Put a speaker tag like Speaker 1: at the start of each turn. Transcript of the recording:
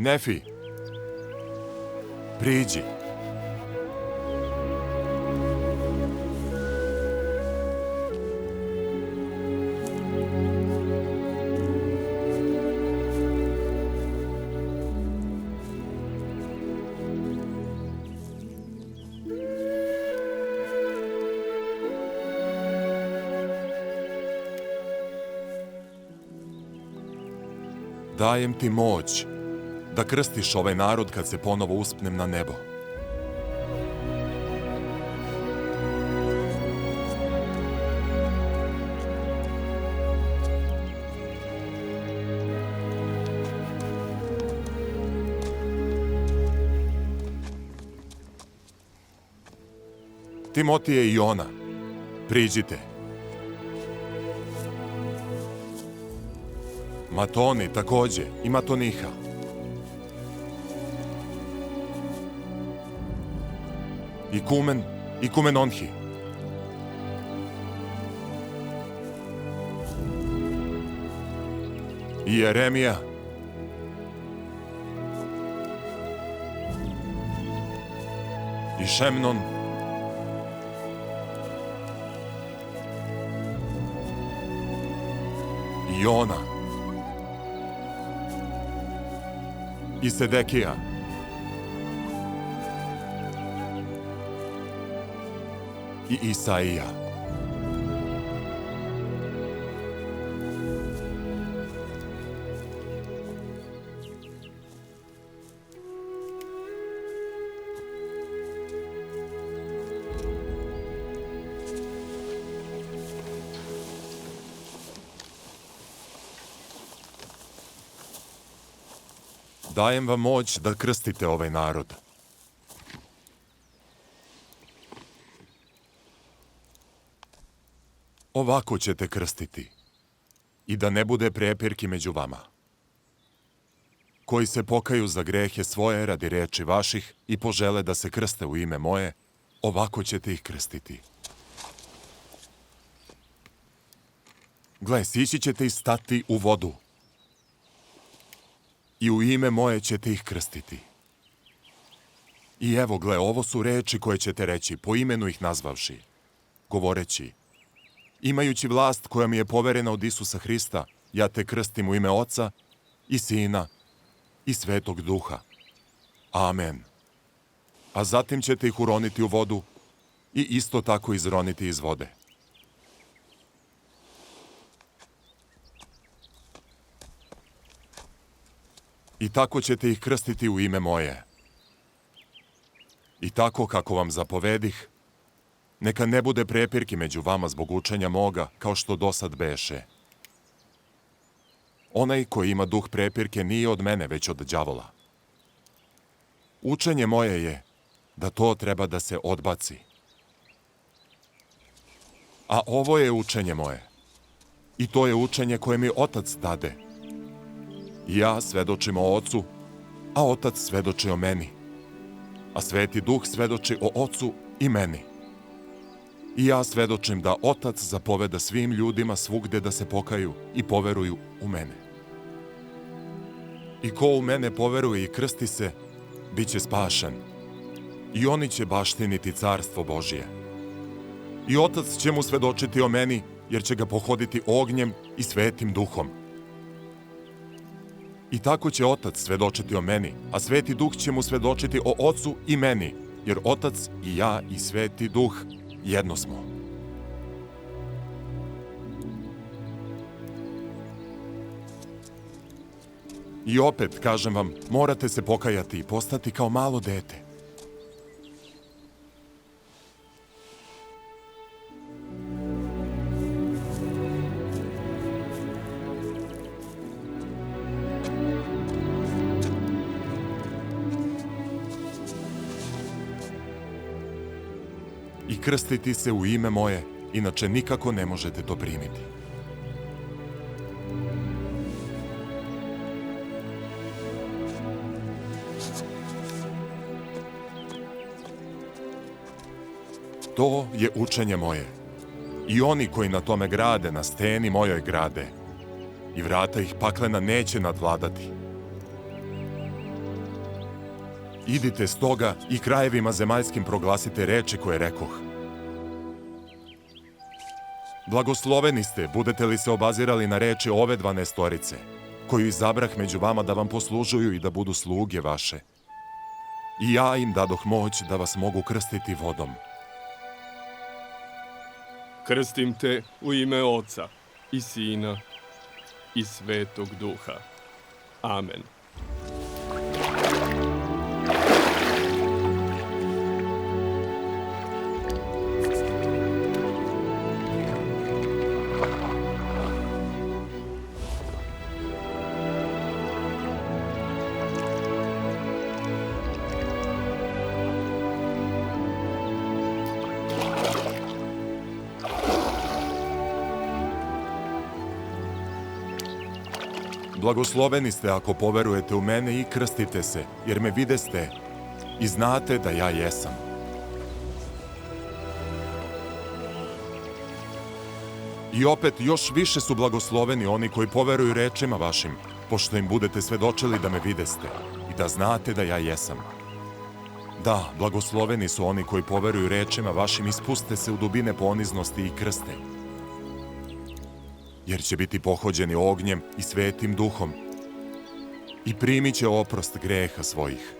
Speaker 1: Nefi, priđi. Dajem ti moć da krstiš ovaj narod kad se ponovo uspnem na nebo. Timotije i Jona, priđite. Matoni takođe i Matoniha. Ikumen i Kumenonhi. I Jeremija. I Šemnon. I Jona. I Sedekija. I Isaija. Dajem vam moć da krstite ovaj narod. Ovako ćete krstiti i da ne bude prepirki među vama. Koji se pokaju za grehe svoje radi reči vaših i požele da se krste u ime moje, ovako ćete ih krstiti. Gle, sići ćete i stati u vodu i u ime moje ćete ih krstiti. I evo, gle, ovo su reči koje ćete reći, po imenu ih nazvavši, govoreći: imajući vlast koja mi je poverena od Isusa Hrista, ja te krstim u ime Oca i Sina i Svetog Duha. Amen. A zatim ćete ih uroniti u vodu i isto tako izroniti iz vode. I tako ćete ih krstiti u ime moje. I tako kako vam zapovedih, neka ne bude prepirki među vama zbog učenja moga, kao što dosad beše. Onaj koji ima duh prepirke nije od mene, već od đavola. Učenje moje je da to treba da se odbaci. A ovo je učenje moje. I to je učenje koje mi Otac dade. Ja svedočim o Ocu, a Otac svedoči o meni. A Sveti Duh svedoči o Ocu i meni. I ja svedočim da Otac zapoveda svim ljudima svugde da se pokaju i poveruju u mene. I ko u mene poveruje i krsti se, bit će spašen. I oni će baštiniti carstvo Božije. I Otac će mu svedočiti o meni, jer će ga pohoditi ognjem i Svetim Duhom. I tako će Otac svedočiti o meni, a Sveti Duh će mu svedočiti o Ocu i meni, jer Otac i ja i Sveti Duh jedno smo. I opet, kažem vam, morate se pokajati i postati kao malo dete. I krstiti se u ime moje, inače nikako ne možete to primiti. To je učenje moje. I oni koji na tome grade, na steni mojoj grade, i vrata ih paklena neće nadvladati. Idite stoga i krajevima zemaljskim proglasite reči koje rekoh. Blagosloveni ste, budete li se obazirali na reči ove 12-torice, koju izabrah među vama da vam poslužuju i da budu sluge vaše. I ja im dadoh moć da vas mogu krstiti vodom.
Speaker 2: Krstim te u ime Oca i Sina i Svetog Duha. Amen.
Speaker 1: Blagosloveni ste ako poverujete u mene i krstite se, jer me videste i znate da ja jesam. I opet još više su blagosloveni oni koji poveruju rečima vašim, pošto im budete svedočili da me videste i da znate da ja jesam. Da, blagosloveni su oni koji poveruju rečima vašim i spuste se u dubine poniznosti i krste, jer će biti pohođeni ognjem i svetim duhom i primit će oprost greha svojih.